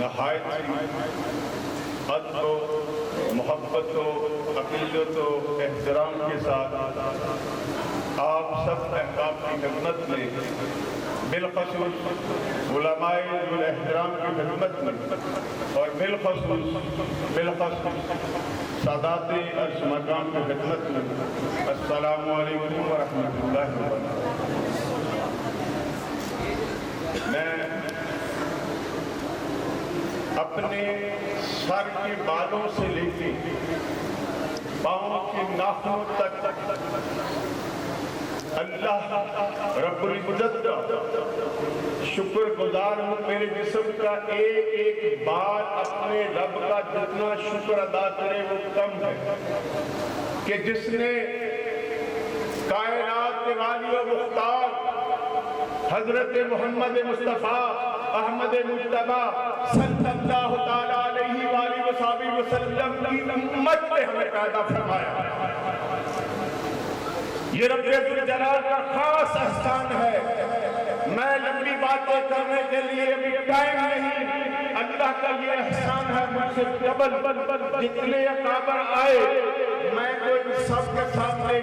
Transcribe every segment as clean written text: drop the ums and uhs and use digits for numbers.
نہایت ادب و محبت و عقیدت و احترام کے ساتھ آپ سب احباب کی خدمت میں، بالخصوص علماء الاحترام کی خدمت میں، اور بالخصوص سادات عرش مقام کی خدمت میں، السلام علیکم ورحمۃ اللہ وبرکاتہ۔ میں اپنے سر کے بالوں سے لے کے پاؤں کے ناخنوں تک اللہ رب العزت کا شکر گزار ہوں۔ میرے جسم کا ایک ایک بال اپنے رب کا جتنا شکر ادا کرے وہ کم ہے، کہ جس نے کائنات کے والی و مختار حضرت محمد مصطفیٰ احمد مجتبی صلی اللہ تعالیٰ علیہ وآلہ وصحبہ وسلم کی امت میں ہمیں پیدا فرمایا۔ یہ رب ذوالجلال کا خاص احسان ہے۔ میں لمبی باتیں کرنے کے لیے ابھی ٹائم نہیں، اللہ کا یہ احسان ہے مجھ سے ڈبل۔ جتنے اکابر آئے میں تو ان سب کے سامنے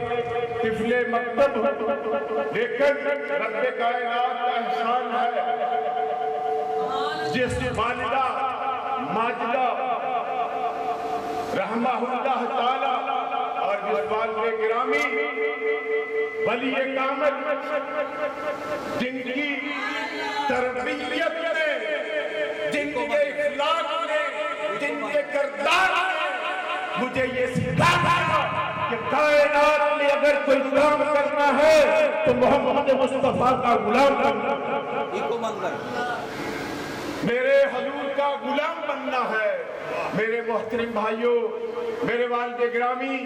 طفل مکتب ہوں، لیکن رب کائنات کا احسان ہے جس والدہ ماجدہ رحمہ اللہ تعالی اور جس والد گرامی ولی کامل جن کی تربیت میں، جن کے اخلاق میں، جن کے کردار میں مجھے یہ سکھایا کہ کائنات میں اگر کوئی کام کرنا ہے تو محمد مصطفیٰ کا غلام بننا ہے، میرے حضور کا غلام بننا ہے۔ میرے محترم بھائیوں، میرے والد گرامی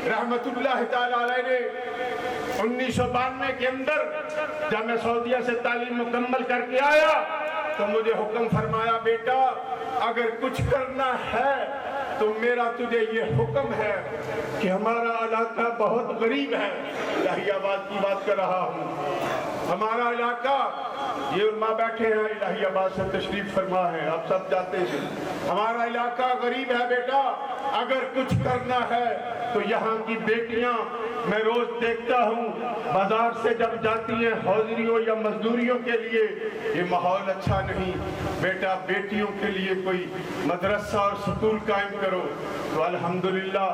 رحمت اللہ تعالیٰ علیہ نے 1992 کے اندر جب میں سعودیہ سے تعلیم مکمل کر کے آیا تو مجھے حکم فرمایا، بیٹا اگر کچھ کرنا ہے تو میرا تجھے یہ حکم ہے کہ ہمارا علاقہ بہت غریب ہے۔ الہی آباد کی بات کر رہا ہوں۔ ہمارا علاقہ، یہ علماء بیٹھے ہیں الہی آباد سے تشریف فرما ہے، آپ سب جاتے ہیں، ہمارا علاقہ غریب ہے بیٹا، اگر کچھ کرنا ہے تو یہاں کی بیٹیاں میں روز دیکھتا ہوں بازار سے جب جاتی ہیں حاضریوں یا مزدوریوں کے لیے، یہ ماحول اچھا نہیں، بیٹا بیٹیوں کے لیے کوئی مدرسہ اور سکول قائم کرو۔ تو الحمدللہ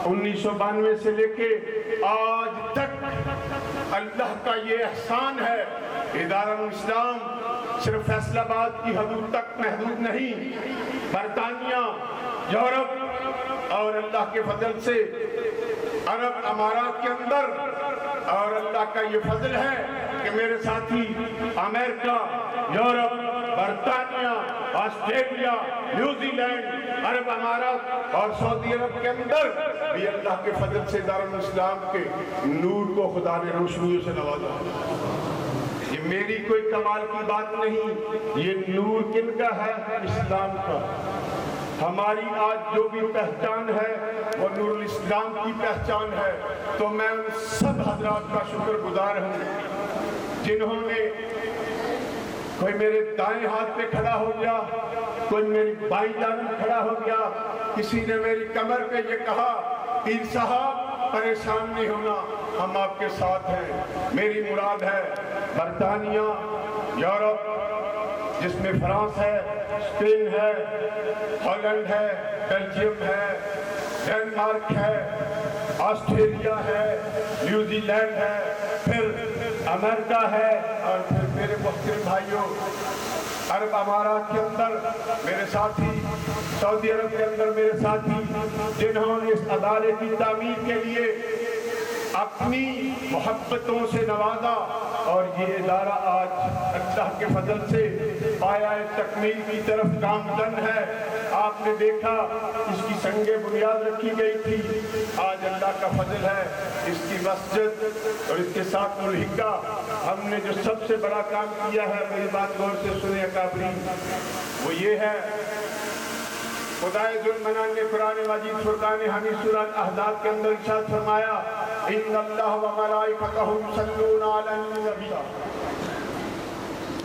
1992 سے لے کے آج تک اللہ کا یہ احسان ہے، ادارہ اسلام صرف فیصل آباد کی حدود تک محدود نہیں، برطانیہ، یورپ اور اللہ کے فضل سے عرب امارات کے اندر، اور اللہ کا یہ فضل ہے کہ میرے ساتھی امریکہ، یورپ، برطانیہ، آسٹریلیا، نیوزی لینڈ، عرب امارات اور سعودی عرب کے اندر بھی اللہ کے فضل سے دارالاسلام کے نور کو خدا نے روشنیوں سے نوازا۔ یہ میری کوئی کمال کی بات نہیں، یہ نور کن کا ہے؟ اسلام کا۔ ہماری آج جو بھی پہچان ہے وہ نور الاسلام کی پہچان ہے۔ تو میں ان سب حضرات کا شکر گزار ہوں جنہوں نے، کوئی میرے دائیں ہاتھ پہ کھڑا ہو گیا، کوئی میری بائیں جانب کھڑا ہو گیا، کسی نے میری کمر پہ یہ کہا، پیر صاحب پریشان نہیں ہونا، ہم آپ کے ساتھ ہیں۔ میری مراد ہے برطانیہ، یورپ جس میں فرانس ہے، اسپین ہے، ہالینڈ ہے، بیلجیم ہے، ڈینمارک ہے، آسٹریلیا ہے، نیوزی لینڈ ہے، پھر امریکہ ہے، اور پھر میرے محترم بھائیوں عرب امارات کے اندر میرے ساتھی، سعودی عرب کے اندر میرے ساتھی، جنہوں نے اس ادارے کی تعمیر کے لیے اپنی محبتوں سے نوازا، اور یہ ادارہ آج اللہ کے فضل سے پایۂ تکمیل کی طرف گامزن ہے۔ آپ نے دیکھا اس کی سنگ بنیاد رکھی گئی تھی، آج اللہ کا فضل ہے اس کی مسجد اور اس کے ساتھ ملحقہ ہم نے جو سب سے بڑا کام کیا ہے، میری بات غور سے سنیں اکابرین، وہ یہ ہے خدائے ذوالمنان نے قرآن مجید فرقان حمید سورہ احزاب کے اندر ارشاد فرمایا، ان اللہ و ملائکتہ یصلون علی النبی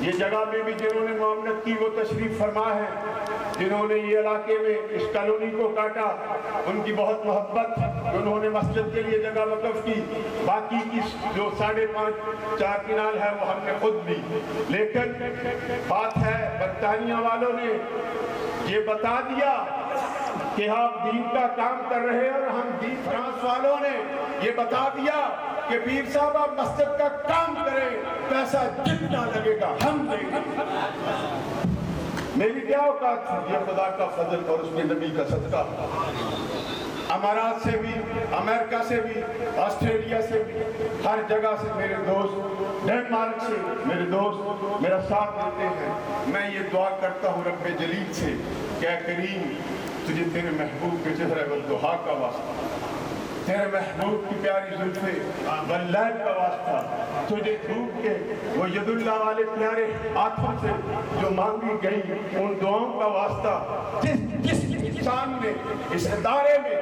یہ جگہ میں بھی جنہوں نے معاونت کی وہ تشریف فرما ہے، جنہوں نے یہ علاقے میں اس کالونی کو کاٹا ان کی بہت محبت، انہوں نے مسجد کے لیے جگہ وقف کی، باقی کی جو 5.5-4 کنال ہے وہ ہم نے خود لی۔ لیکن بات ہے برطانیہ والوں نے یہ بتا دیا کہ آپ دین کا کام کر رہے ہیں، اور ہم دین فرانس والوں نے یہ بتا دیا کہ پیر صاحب آپ مسجد کا کام کریں، پیسہ جتنا لگے گا ہم دیں گے۔ میری کیا اوقات تھی، یہ خدا کا فضل اور اس کے نبی کا صدقہ۔ امارات سے بھی، امریکہ سے بھی، آسٹریلیا سے بھی، ہر جگہ سے میرے دوست، ڈنمارک سے میرے دوست میرا ساتھ دیتے ہیں۔ میں یہ دعا کرتا ہوں رب جلیل سے کہ اے کریم تجھے تیرے محبوب کے چہرے والضحیٰ کا واسطہ، تیرے محبوب کی پیاری زلفیں واللیل کا واسطہ، تجھے دھوپ کے وہ ید اللہ والے پیارے ہاتھوں سے جو مانگی گئی ان دعاؤں کا واسطہ، جس انسان نے اس ادارے میں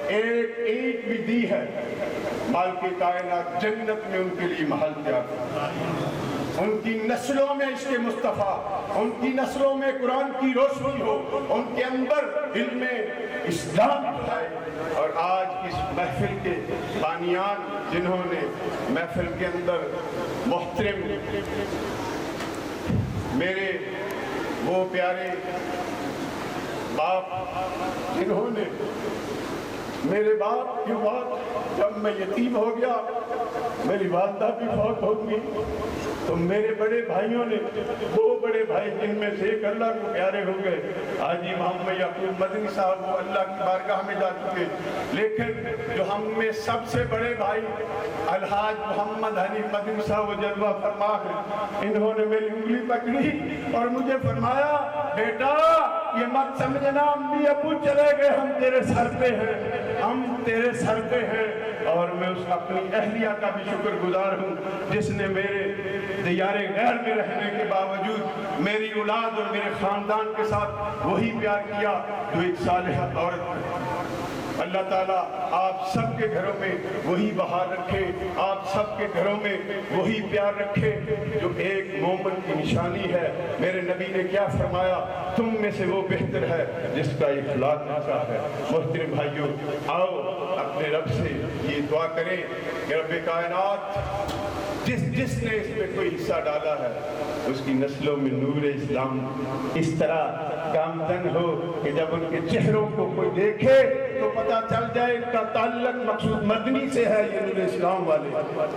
ایک اینٹ بھی دی ہے، مالک کائنات جنت میں ان کے لیے محل تیار کرے۔ ان کی نسلوں میں عشق مصطفیٰ، ان کی نسلوں میں قرآن کی روشنی ہو، ان کے اندر علم اسلام ہے۔ اور آج اس محفل کے بانیان جنہوں نے محفل کے اندر محترم میرے وہ پیارے باپ، جنہوں نے میرے باپ کی بات جب میں یتیم ہو گیا، میری والدہ بھی فوت ہو گئی، تو میرے بڑے بھائیوں نے، دو بڑے بھائی جن میں سے ایک اللہ کو پیارے ہو گئے، حاجی محمد یعقوب مدنی صاحب، وہ اللہ کی بارگاہ میں جا چکے، لیکن جو ہم میں سب سے بڑے بھائی الحاج محمد حنیف مدنی صاحب وہ جلوہ فرما ہے، انہوں نے میری انگلی پکڑی اور مجھے فرمایا بیٹا یہ مت سمجھنا امی ابو چلے گئے، ہم تیرے سر پہ ہیں، ہم تیرے سر پہ ہیں۔ اور میں اس اپنی اہلیہ کا بھی شکر گزار ہوں جس نے میرے دیار غیر میں رہنے کے باوجود میری اولاد اور میرے خاندان کے ساتھ وہی پیار کیا جو ایک صالحہ عورت ہے۔ اللہ تعالیٰ آپ سب کے گھروں میں وہی بہار رکھے، آپ سب کے گھروں میں وہی پیار رکھے جو ایک مومن کی نشانی ہے۔ میرے نبی نے کیا فرمایا، تم میں سے وہ بہتر ہے جس کا اخلاق اچھا ہے۔ محترم بھائیوں، آؤ اپنے رب سے یہ دعا کریں کہ رب کائنات جس نے اس میں کوئی حصہ ڈالا ہے اس کی نسلوں میں نور اسلام اس طرح گامزن ہو کہ جب ان کے چہروں کو کوئی دیکھے تو پتہ چل جائے ان کا تعلق مقصود مدنی سے ہے، یہ نور اسلام والے۔